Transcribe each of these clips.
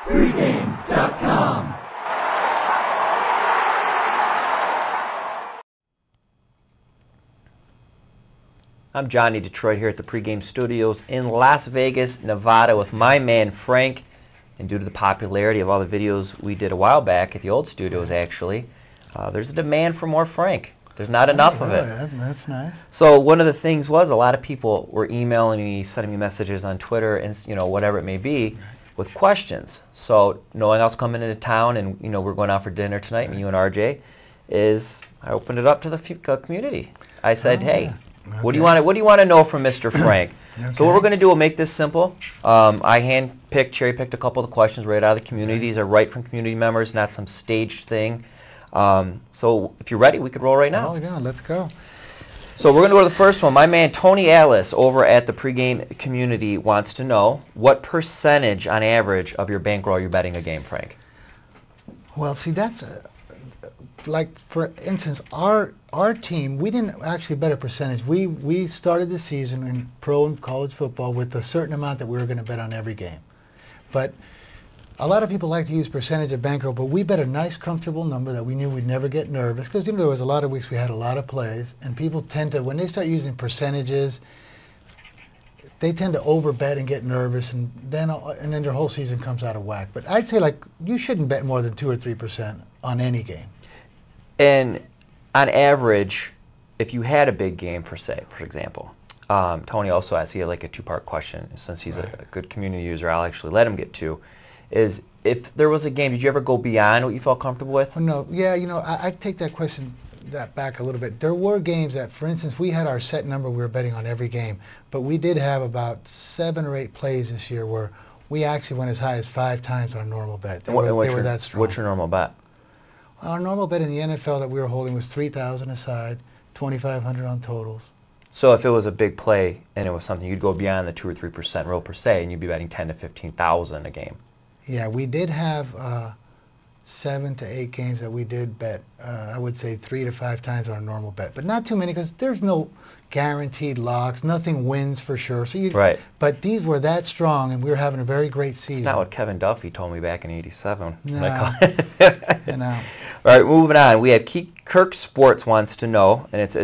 Pregame.com. I'm Johnny Detroit here at the Pregame Studios in Las Vegas, Nevada with my man Frank. And due to the popularity of all the videos we did a while back at the old studios actually, there's a demand for more Frank. There's not enough of it. That's nice. So one of the things was a lot of people were emailing me, sending me messages on Twitter and whatever it may be with questions. So knowing I was coming into town and we're going out for dinner tonight, me, you and RJ, I opened it up to the community. I said, hey, okay. What do you want to know from Mr. Frank? Okay. So what we're going to do, we'll make this simple. I cherry-picked a couple of the questions right out of the community. These are right from community members, not some staged thing. So if you're ready, we could roll right now. Oh yeah, let's go. So we're going to go to the first one. My man Tony Alice over at the Pregame community wants to know what percentage on average of your bankroll you're betting a game, Frank? Well, see, that's like, for instance, our team, we didn't actually bet a percentage. We started the season in pro and college football with a certain amount that we were going to bet on every game. But a lot of people like to use percentage of bankroll, but we bet a nice, comfortable number that we knew we'd never get nervous, because there was a lot of weeks we had a lot of plays, and people tend to, when they start using percentages, they tend to overbet and get nervous, and then their whole season comes out of whack. But I'd say, like, you shouldn't bet more than 2 or 3% on any game. And on average, if you had a big game, for example, Tony also asked, he had like a two-part question. Since he's a good community user, I'll actually let him get two. Is if there was a game, did you ever go beyond what you felt comfortable with? Well, no, yeah, I take that question back a little bit. There were games that, for instance, we had our set number we were betting on every game, but we did have about 7 or 8 plays this year where we actually went as high as 5 times our normal bet. They were that strong. What's your normal bet? Our normal bet in the NFL that we were holding was $3,000 aside, $2,500 on totals. So if it was a big play and it was something, you'd go beyond the 2 or 3% roll per se, and you'd be betting 10 to 15,000 a game. Yeah, we did have 7 to 8 games that we did bet. I would say 3 to 5 times our normal bet, but not too many, because there's no guaranteed locks. Nothing wins for sure. So right. But these were that strong, and we were having a very great season. It's not what Kevin Duffy told me back in '87. No. All right, moving on. We have Kirk Sports wants to know, and it's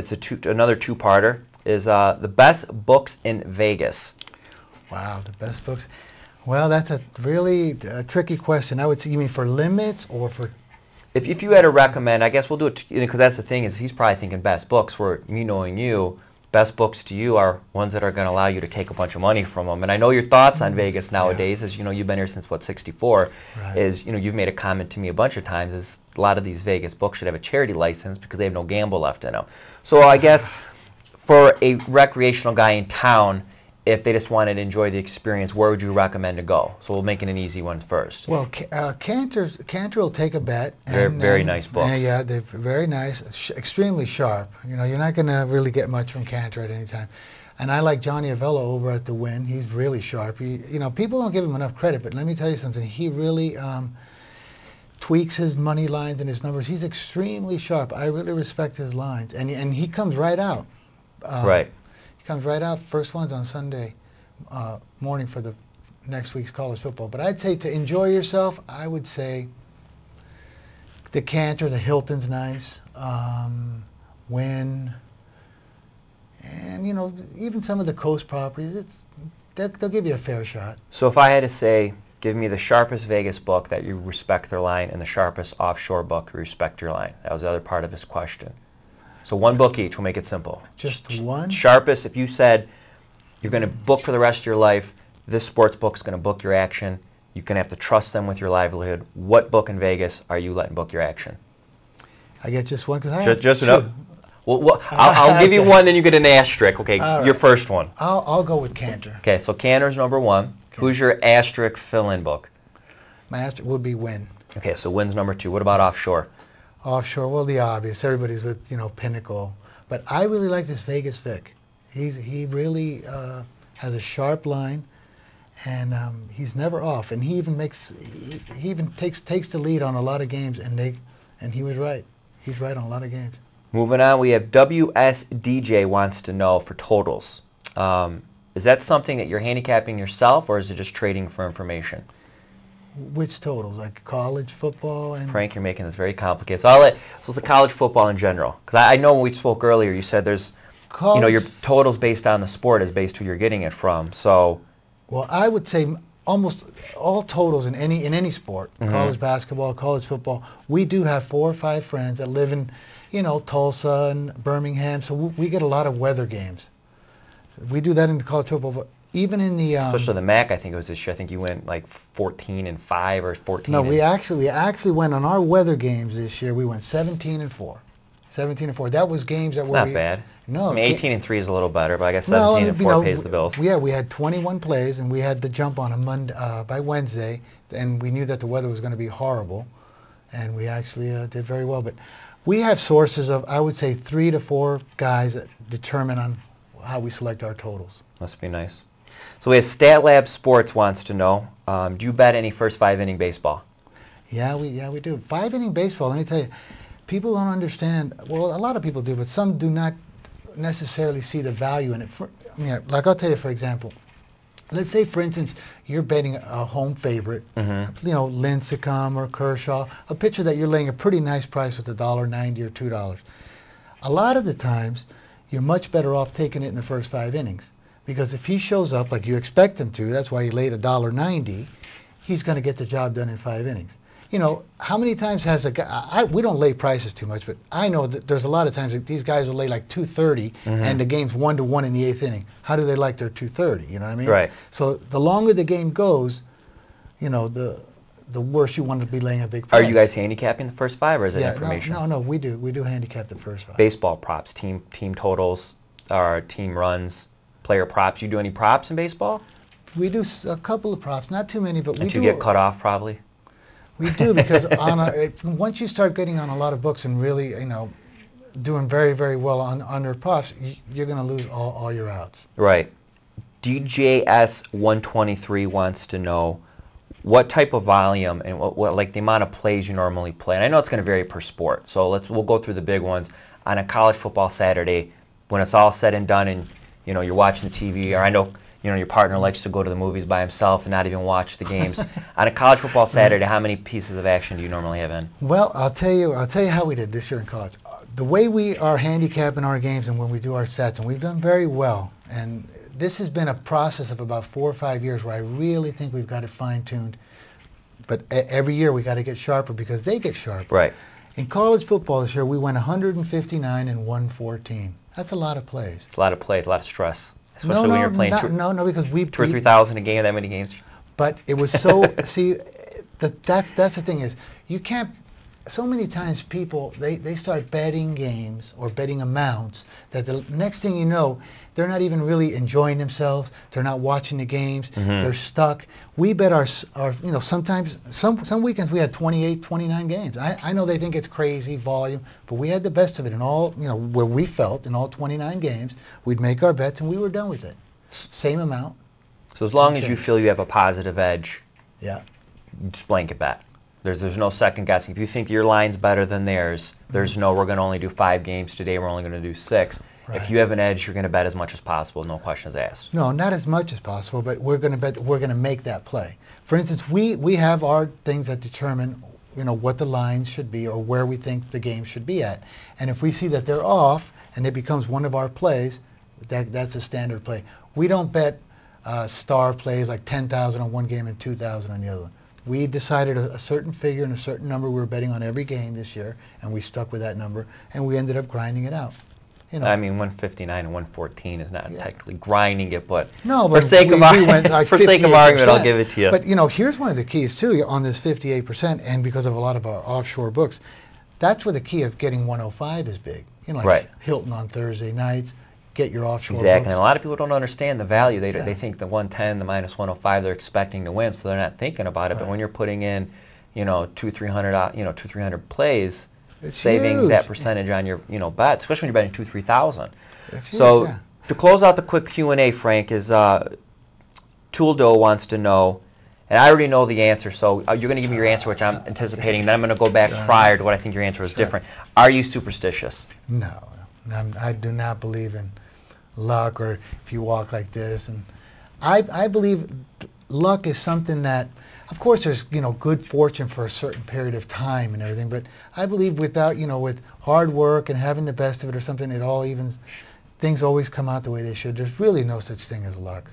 another two-parter, is the best books in Vegas. Wow, the best books. Well, that's a really tricky question. I would say, you mean for limits or for? If you had to recommend, I guess we'll do it, because that's the thing, is he's probably thinking best books, where me knowing you, best books to you are ones that are going to allow you to take a bunch of money from them. And I know your thoughts on Vegas nowadays, as you've been here since, what, 64, right. Is, you've made a comment to me a bunch of times, is a lot of these Vegas books should have a charity license because they have no gamble left in them. So I guess for a recreational guy in town, if they just wanted to enjoy the experience, where would you recommend to go? So we'll make it an easy one first. Well, Cantor will take a bet. And, very nice books. Yeah, they're very nice, extremely sharp. You're not going to really get much from Cantor at any time. And I like Johnny Avello over at the Win. He's really sharp. People don't give him enough credit, but let me tell you something. He really tweaks his money lines and his numbers. He's extremely sharp. I really respect his lines, and he comes right out. Right. Comes right out. First one's on Sunday morning for the next week's college football. But I'd say to enjoy yourself, I would say the Cantor, the Hilton's nice, Wynn, and even some of the coast properties. They'll give you a fair shot. So if I had to say, give me the sharpest Vegas book that you respect their line, and the sharpest offshore book you respect your line. That was the other part of his question. So one book each, we'll make it simple. Just one? Sharpest, if you said you're going to book for the rest of your life, this sports book's going to book your action, you're going to have to trust them with your livelihood. What book in Vegas are you letting book your action? I get just one, because I have just two. enough. Well, I'll give you one, then you get an asterisk. Okay, right. Your first one. I'll go with Cantor. Okay, so Cantor's number one. Okay. Who's your asterisk fill-in book? My asterisk would be Wynn. Okay, so Wynn's number 2. What about offshore? Offshore, well, the obvious. Everybody's with, Pinnacle. But I really like this Vegas Vic. He really has a sharp line, and he's never off. And he even takes the lead on a lot of games, and he was right. He's right on a lot of games. Moving on, we have WSDJ wants to know for totals. Is that something that you're handicapping yourself, or is it just trading for information? Which totals? Like college football and... Frank, you're making this very complicated. So it's the college football in general. Because I know when we spoke earlier, you said there's, you know, your totals based on the sport is based who you're getting it from. So... Well, I would say almost all totals in any sport, college basketball, college football, we do have 4 or 5 friends that live in, you know, Tulsa and Birmingham, so we get a lot of weather games. We do that in the college football, but even in the... especially the MAC, I think it was this year. I think you went like 14-5 or 14. No, we actually went on our weather games this year. We went 17-4. 17-4. That was games that were... Not bad. No. I mean, 18-3 is a little better, but I guess 17-4 pays the bills. Yeah, we had 21 plays, and we had to jump on a Monday by Wednesday, and we knew that the weather was going to be horrible, and we actually did very well. But we have sources of, I would say, 3 to 4 guys that determine on how we select our totals. Must be nice. So we have Stat Lab Sports wants to know, do you bet any first 5-inning baseball? Yeah, we do. 5-inning baseball, let me tell you, people don't understand. Well, a lot of people do, but some do not necessarily see the value in it. I mean, like I'll tell you, for example, let's say, for instance, you're betting a home favorite, you know, Lincecum or Kershaw, a pitcher that you're laying a pretty nice price with $1.90 or $2. A lot of the times, you're much better off taking it in the first 5 innings. Because if he shows up like you expect him to, that's why he laid $1.90, he's going to get the job done in 5 innings. You know, how many times has a guy, we don't lay prices too much, but I know that there's a lot of times that these guys will lay like 230 and the game's 1-1 in the 8th inning. How do they like their 230? You know what I mean? Right. So the longer the game goes, you know, the worse you want to be laying a big price. Are you guys handicapping the first 5, or is it information? No, we do. We do handicap the first 5. Baseball props, team totals, or team runs, player props. You do any props in baseball? We do a couple of props, not too many, but we do. And you get cut off probably? We do, because once you start getting on a lot of books and really, you know, doing very, very well on their props, you're going to lose all your outs. Right. DJS123 wants to know what type of volume and what like the amount of plays you normally play. And I know it's going to vary per sport, so we'll go through the big ones. On a college football Saturday, when it's all said and done, and you know you're watching the TV, or I know you know your partner likes to go to the movies by himself and not even watch the games. On a college football Saturday, how many pieces of action do you normally have in? Well, I'll tell you how we did this year in college. The way we are handicapping our games and when we do our sets, and we've done very well. And this has been a process of about 4 or 5 years where I really think we've got it fine-tuned. But every year we got to get sharper because they get sharper. Right. In college football this year, we went 159 and 114. That's a lot of plays. It's a lot of plays, a lot of stress. Especially when you're playing no, because we 2,000 or 3,000 a game, that many games. But it was so see, that's the thing is you can't. So many times people they start betting games or betting amounts that the next thing you know they're not even really enjoying themselves. They're not watching the games. They're stuck. We bet our you know sometimes some weekends we had 28, 29 games. I know they think it's crazy volume, but we had the best of it in all you know where we felt in all 29 games. We'd make our bets and we were done with it. Same amount. So as long as you feel you have a positive edge, yeah, just blanket bet. There's no second guessing. If you think your line's better than theirs, there's no we're going to only do 5 games today. We're only going to do 6. Right. If you have an edge, you're going to bet as much as possible, no questions asked. No, not as much as possible, but we're going to bet. We're going to make that play. For instance, we have our things that determine you know what the lines should be or where we think the game should be at, and if we see that they're off and it becomes one of our plays, that's a standard play. We don't bet star plays like 10,000 on one game and 2,000 on the other one. We decided a certain figure and a certain number we were betting on every game this year, and we stuck with that number, and we ended up grinding it out. You know. I mean, 159 and 114 is not technically grinding it, but no, for sake of argument, I'll give it to you. But you know, here's one of the keys too on this 58%, and because of a lot of our offshore books, that's where the key of getting 105 is big. You know, like Hilton on Thursday nights. Get your offshore exactly, books. and a lot of people don't understand the value. They think the 110, the minus 105, they're expecting to win, so they're not thinking about it. But when you're putting in, you know, 200-300 plays, it's saving huge. That percentage on your bets, especially when you're betting 2,000-3,000. So to close out the quick Q&A, Frank, is Tooldo wants to know, and I already know the answer, so you're going to give me your answer, which I'm anticipating, and then I'm going to go back prior to what I think your answer was different. Are you superstitious? No, I do not believe in luck or if you walk like this, and I believe luck is something that Of course, there's good fortune for a certain period of time and everything, but I believe without with hard work and having the best of it or something, it all evens. Things always come out the way they should. There's really no such thing as luck.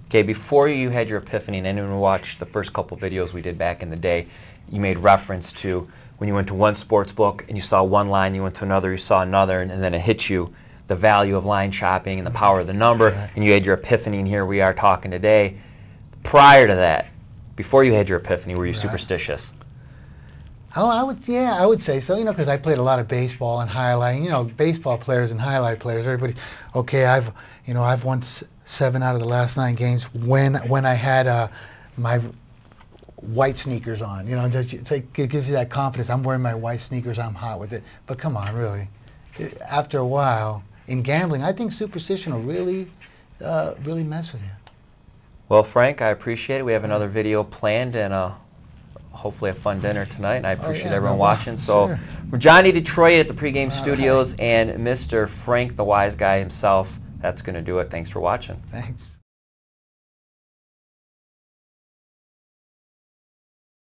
Okay, before you had your epiphany, and anyone who watched the first couple videos we did back in the day, you made reference to when you went to one sports book and you saw one line, you went to another, you saw another, and then it hit you, the value of line shopping and the power of the number, and you had your epiphany, and here we are talking today. Prior to that, before you had your epiphany, were you superstitious? Oh, I would say so, because I played a lot of baseball and highlight. Baseball players and highlight players, everybody, okay, I've won 7 out of the last 9 games when I had my white sneakers on. It gives you that confidence. I'm wearing my white sneakers, I'm hot with it. But come on, really. After a while, in gambling, I think superstition will really mess with you. Well, Frank, I appreciate it. We have another video planned and hopefully a fun dinner tonight, and I appreciate everyone watching. So, sure. From Johnny Detroit at the Pregame Studios and Mr. Frank the Wise Guy himself, that's going to do it. Thanks for watching. Thanks.